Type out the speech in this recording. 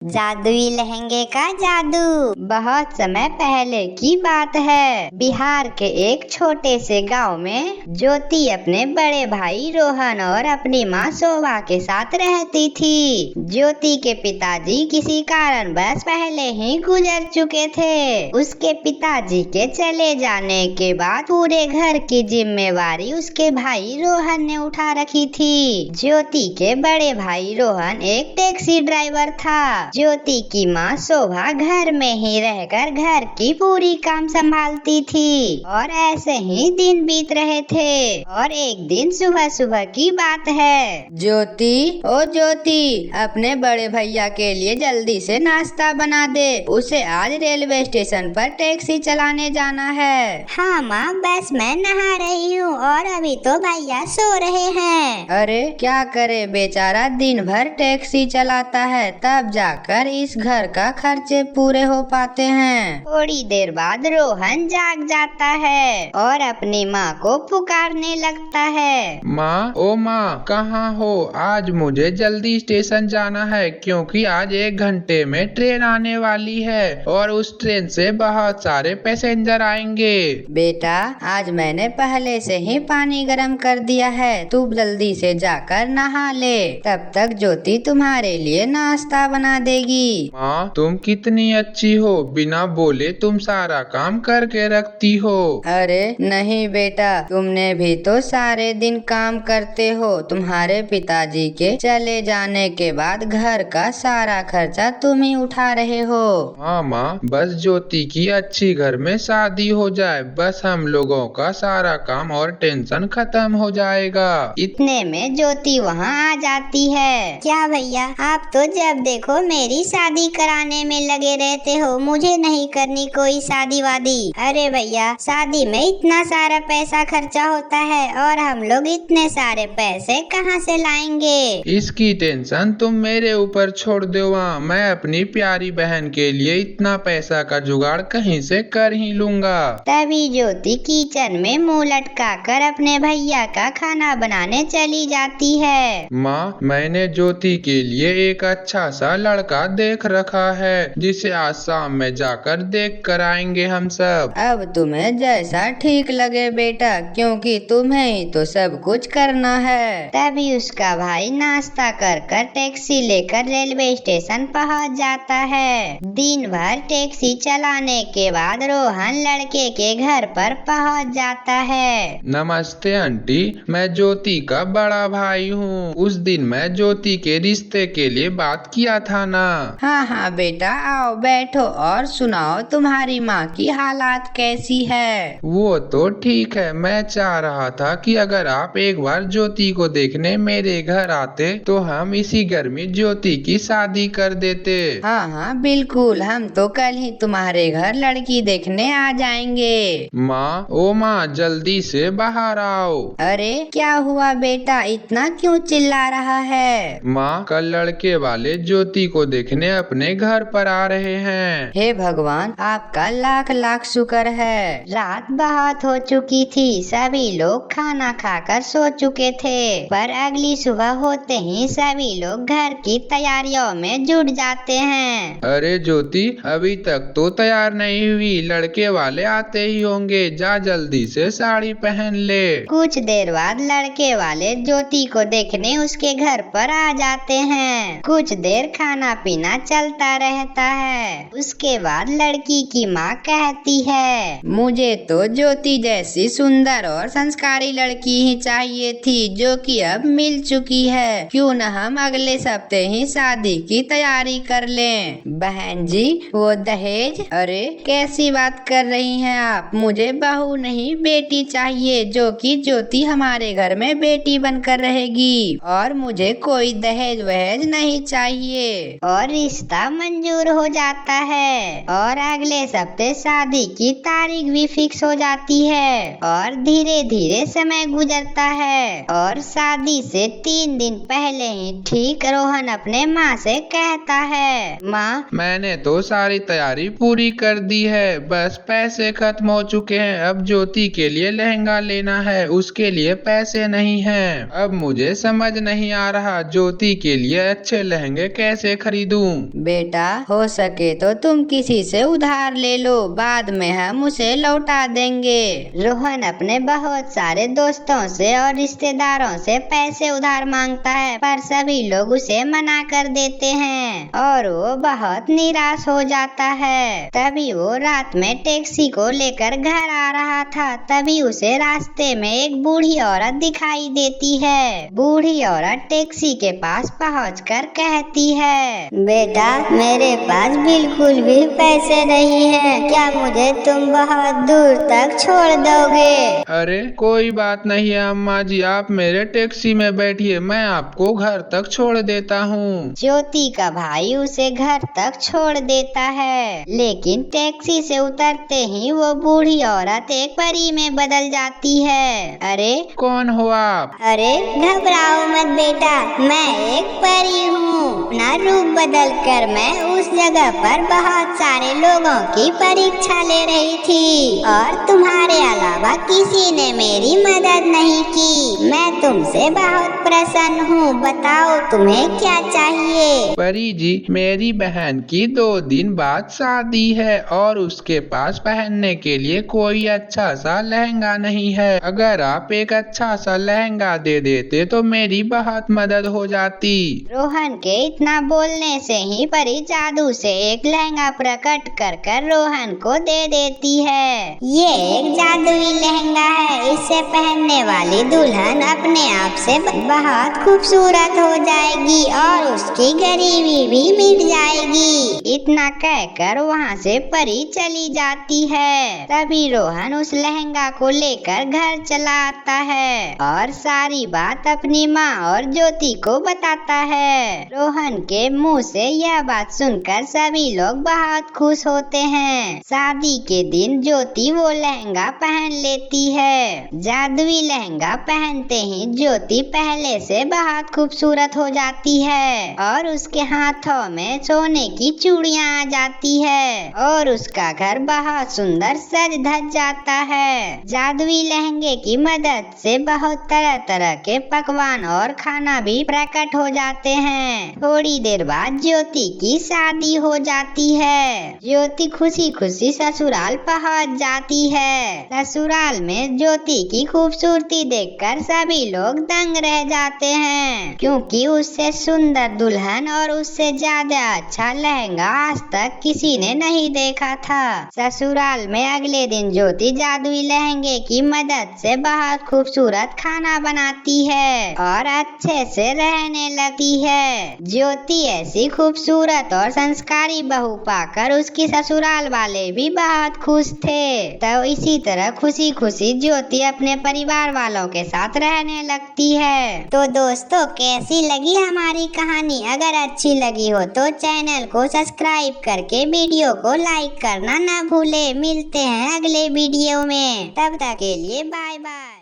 जादुई लहंगे का जादू। बहुत समय पहले की बात है। बिहार के एक छोटे से गांव में ज्योति अपने बड़े भाई रोहन और अपनी माँ शोभा के साथ रहती थी। ज्योति के पिताजी किसी कारणवश पहले ही गुजर चुके थे। उसके पिताजी के चले जाने के बाद पूरे घर की जिम्मेवारी उसके भाई रोहन ने उठा रखी थी। ज्योति के बड़े भाई रोहन एक टैक्सी ड्राइवर था। ज्योति की माँ शोभा घर में ही रहकर घर की पूरी काम संभालती थी और ऐसे ही दिन बीत रहे थे। और एक दिन सुबह सुबह की बात है। ज्योति, ओ ज्योति, अपने बड़े भैया के लिए जल्दी से नाश्ता बना दे। उसे आज रेलवे स्टेशन पर टैक्सी चलाने जाना है। हाँ माँ, बस मैं नहा रही हूँ और अभी तो भैया सो रहे हैं। अरे क्या करे बेचारा, दिन भर टैक्सी चलाता है, तब जाकर इस घर का खर्चे पूरे हो पाते हैं। थोड़ी देर बाद रोहन जाग जाता है और अपनी माँ को पुकारने लगता है। माँ, ओ माँ, कहाँ हो? आज मुझे जल्दी स्टेशन जाना है क्योंकि आज 1 घंटे में ट्रेन आने वाली है और उस ट्रेन से बहुत सारे पैसेंजर आएंगे। बेटा, आज मैंने पहले से ही पानी गर्म कर दिया है, तू जल्दी से जाकर नहा ले, तब तक ज्योति तुम्हारे लिए नाश्ता बना देगी। माँ, तुम कितनी अच्छी हो, बिना बोले तुम सारा काम करके रखती हो। अरे नहीं बेटा, तुमने भी तो सारे दिन काम करते हो। तुम्हारे पिताजी के चले जाने के बाद घर का सारा खर्चा तुम ही उठा रहे हो। हाँ माँ, बस ज्योति की अच्छी घर में शादी हो जाए, बस हम लोगों का सारा काम और टेंशन खत्म हो जाएगा। इतने में ज्योति वहाँ आ जाती है। क्या भैया, आप तो जब देखो मेरी शादी कराने में लगे रहते हो, मुझे नहीं करनी कोई शादी वादी। अरे भैया, शादी में इतना सारा पैसा खर्चा होता है और हम लोग इतने सारे पैसे कहाँ से लाएंगे? इसकी टेंशन तुम मेरे ऊपर छोड़ दो। मैं अपनी प्यारी बहन के लिए इतना पैसा का जुगाड़ कहीं से कर ही लूँगा। तभी ज्योति किचन में मुँह लटका कर अपने भैया का खाना बनाने चली जाती है। माँ, मैंने ज्योति के लिए एक अच्छा सा लड़का देख रखा है जिसे आज शाम में जाकर देख कर आएंगे हम सब। अब तुम्हें जैसा ठीक लगे बेटा, क्योंकि तुम्हें ही तो सब कुछ करना है। तभी उसका भाई नाश्ता कर कर टैक्सी लेकर रेलवे स्टेशन पहुंच जाता है। दिन भर टैक्सी चलाने के बाद रोहन लड़के के घर पर पहुंच जाता है। नमस्ते आंटी, मैं ज्योति का बड़ा भाई हूँ। उस दिन मैं ज्योति के रिश्ते के लिए बात किया था ना। हाँ हाँ बेटा, आओ बैठो और सुनाओ तुम्हारी माँ की हालात कैसी है। वो तो ठीक है, मैं चाह रहा था कि अगर आप एक बार ज्योति को देखने मेरे घर आते तो हम इसी घर में ज्योति की शादी कर देते। हाँ हाँ बिल्कुल, हम तो कल ही तुम्हारे घर लड़की देखने आ जाएंगे। माँ, ओ माँ, जल्दी से बाहर आओ। अरे क्या हुआ बेटा, इतना क्यों चिल्ला रहा है? माँ, कल लड़के वाले ज्योति को देखने अपने घर पर आ रहे हैं। हे भगवान, आपका लाख लाख शुक्र है। रात बहुत हो चुकी थी, सभी लोग खाना खाकर सो चुके थे, पर अगली सुबह होते ही सभी लोग घर की तैयारियों में जुट जाते हैं। अरे ज्योति, अभी तक तो तैयार नहीं हुई, लड़के वाले आते ही होंगे, जा जल्दी से साड़ी पहन ले। कुछ देर बाद लड़के वाले ज्योति को देखने उसके घर पर आ जाते हैं। कुछ देर खाना पीना चलता रहता है। उसके बाद लड़की की माँ कहती है, मुझे तो ज्योति जैसी सुंदर और संस्कारी लड़की ही चाहिए थी, जो कि अब मिल चुकी है। क्यों न हम अगले हफ्ते ही शादी की तैयारी कर लें। बहन जी, वो दहेज? अरे कैसी बात कर रही हैं आप? मुझे बहू नहीं बेटी चाहिए, जो कि ज्योति हमारे घर में बेटी बनकर रहेगी, और मुझे कोई दहेज वहेज नहीं चाहिए। और रिश्ता मंजूर हो जाता है और अगले हफ्ते शादी की तारीख भी फिक्स हो जाती है। और धीरे धीरे समय गुजरता है और शादी से 3 दिन पहले ही ठीक रोहन अपने माँ से कहता है, माँ, मैंने तो सारी तैयारी पूरी कर दी है, बस पैसे खत्म हो चुके हैं। अब ज्योति के लिए लहंगा लेना है, उसके लिए पैसे नहीं हैं। अब मुझे समझ नहीं आ रहा ज्योति के लिए अच्छे लहंगे कैसे खरीदूं? बेटा हो सके तो तुम किसी से उधार ले लो, बाद में हम उसे लौटा देंगे। रोहन अपने बहुत सारे दोस्तों से और रिश्तेदारों से पैसे उधार मांगता है, पर सभी लोग उसे मना कर देते हैं और वो बहुत निराश हो जाता है। तभी वो रात में टैक्सी को लेकर घर आ रहा था, तभी उसे रास्ते में एक बूढ़ी औरत दिखाई देती है। बूढ़ी औरत टैक्सी के पास पहुंचकर कहती है, बेटा मेरे पास बिल्कुल भी पैसे नहीं है, क्या मुझे तुम बहुत दूर तक छोड़ दोगे? अरे कोई बात नहीं है अम्मा जी, आप मेरे टैक्सी में बैठिए, मैं आपको घर तक छोड़ देता हूँ। ज्योति का भाई उसे घर तक छोड़ देता है, लेकिन टैक्सी से उतरते ही वो बूढ़ी औरत एक परी में बदल जाती है। अरे कौन हो आप? अरे घबराओ मत बेटा, मैं एक परी हूँ। अपना रूप बदल कर मैं उस जगह पर बहुत सारे लोगों की परीक्षा ले रही थी और तुम्हारे अलावा किसी ने मेरी मदद नहीं की। मैं तुमसे बहुत प्रसन्न हूँ, बताओ तुम्हें क्या चाहिए? परी जी, मेरी बहन की 2 दिन बाद शादी है और उसके पास पहनने के लिए कोई अच्छा सा लहंगा नहीं है। अगर आप एक अच्छा सा लहंगा दे देते तो मेरी बहुत मदद हो जाती। रोहन के इतना बोलने से ही परी जादू से एक लहंगा प्रकट कर कर रोहन को दे देती है। ये एक जादुई लहंगा है, इसे पहनने वाली दुल्हन अपने आप से बहुत खूबसूरत हो जाएगी और उसकी गरीबी भी मिट जाएगी। इतना कहकर वहाँ से परी चली जाती है। तभी रोहन उस लहंगा को लेकर घर चला आता है और सारी बात अपनी माँ और ज्योति को बताता है। रोहन के मुंह से यह बात सुनकर सभी लोग बहुत खुश होते हैं। शादी के दिन ज्योति वो लहंगा पहन लेती है। जादुई लहंगा पहनते ही ज्योति पहले से बहुत खूबसूरत हो जाती है और उसके हाथों में सोने की चूड़ियाँ आ जाती है और उसका घर बहुत सुंदर सज धज जाता है। जादुई लहंगे की मदद से बहुत तरह तरह के पकवान और खाना भी प्रकट हो जाते हैं। थोड़ी देर बाद ज्योति की शादी हो जाती है। ज्योति खुशी खुशी ससुराल पहुंच जाती है। ससुराल में ज्योति की खूबसूरती देखकर सभी लोग दंग रह जाते हैं, क्योंकि उससे सुंदर दुल्हन और उससे ज्यादा अच्छा लहंगा आज तक किसी ने नहीं देखा था। ससुराल में अगले दिन ज्योति जादुई लहंगे की मदद से बहुत खूबसूरत खाना बनाती है और अच्छे से रहने लगती है। ज्योति ऐसी खूबसूरत और संस्कारी बहू पाकर उसकी ससुराल वाले भी बहुत खुश थे। तो इसी तरह खुशी खुशी ज्योति अपने परिवार वालों के साथ रहने लगती है। तो दोस्तों कैसी लगी हमारी कहानी? अगर अच्छी लगी हो तो चैनल को सब्सक्राइब करके वीडियो को लाइक करना न भूले। मिलते हैं अगले वीडियो में, तब तक के लिए बाय बाय।